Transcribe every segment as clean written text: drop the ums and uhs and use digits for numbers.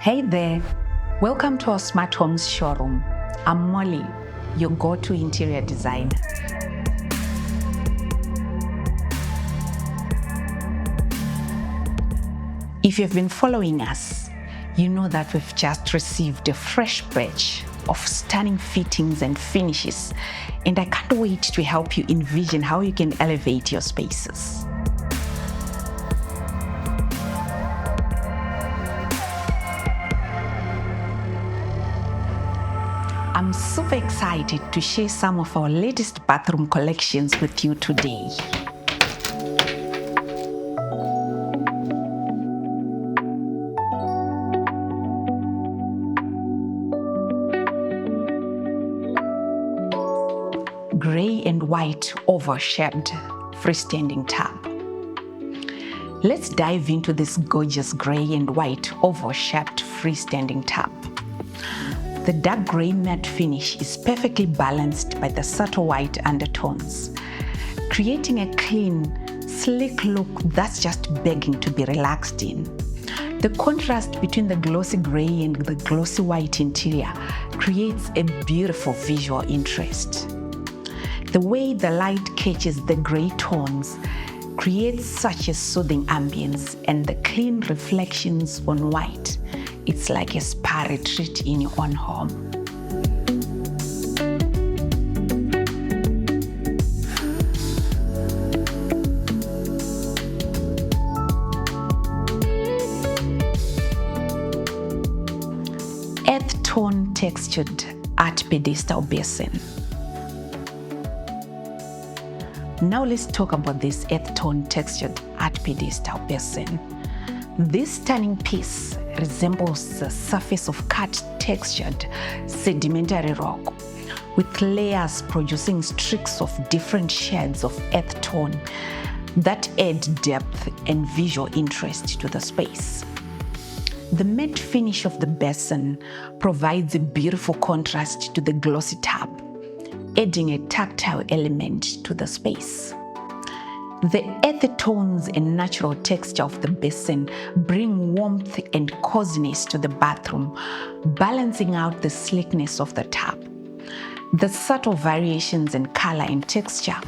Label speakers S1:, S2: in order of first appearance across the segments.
S1: Hey there, welcome to our Smart Homes showroom. I'm Molly, your go-to interior designer. If you've been following us, you know that we've just received a fresh batch of stunning fittings and finishes, and I can't wait to help you envision how you can elevate your spaces. I'm super excited to share some of our latest bathroom collections with you today. Gray and white oval-shaped freestanding tub. Let's dive into this gorgeous gray and white oval-shaped freestanding tub. The dark gray matte finish is perfectly balanced by the subtle white undertones, creating a clean, sleek look that's just begging to be relaxed in. The contrast between the glossy gray and the glossy white interior creates a beautiful visual interest. The way the light catches the gray tones creates such a soothing ambience, and the clean reflections on white, it's like a spa retreat in your own home. Earth tone textured art pedestal basin. Now let's talk about this earth tone textured art pedestal basin. This stunning piece resembles the surface of cut textured sedimentary rock, with layers producing streaks of different shades of earth tone that add depth and visual interest to the space. The matte finish of the basin provides a beautiful contrast to the glossy tub, adding a tactile element to the space. The earthy tones and natural texture of the basin bring warmth and coziness to the bathroom, balancing out the sleekness of the tub. The subtle variations in color and texture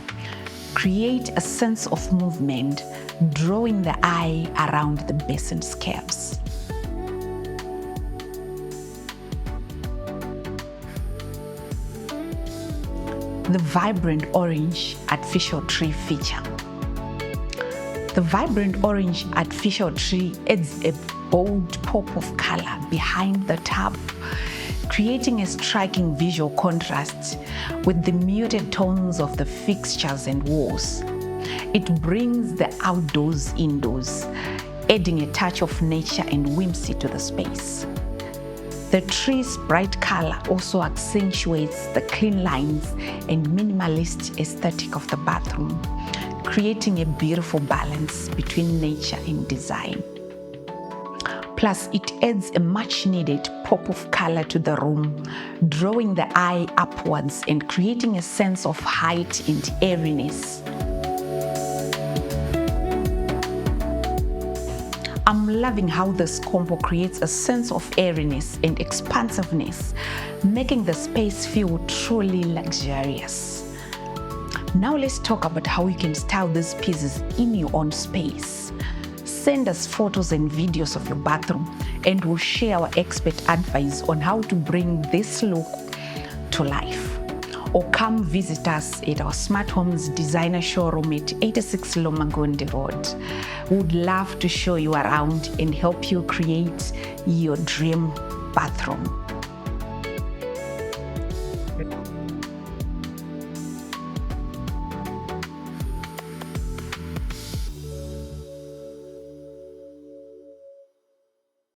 S1: create a sense of movement, drawing the eye around the basin's curves. The vibrant orange artificial tree feature. The vibrant orange artificial tree adds a bold pop of color behind the tub, creating a striking visual contrast with the muted tones of the fixtures and walls. It brings the outdoors indoors, adding a touch of nature and whimsy to the space. The tree's bright color also accentuates the clean lines and minimalist aesthetic of the bathroom, creating a beautiful balance between nature and design. Plus, it adds a much-needed pop of color to the room, drawing the eye upwards and creating a sense of height and airiness. I'm loving how this combo creates a sense of airiness and expansiveness, making the space feel truly luxurious. Now let's talk about how you can style these pieces in your own space. Send us photos and videos of your bathroom, and we'll share our expert advice on how to bring this look to life. Or come visit us at our Smart Homes Designer Showroom at 86 Lomagundi Road. We would love to show you around and help you create your dream bathroom.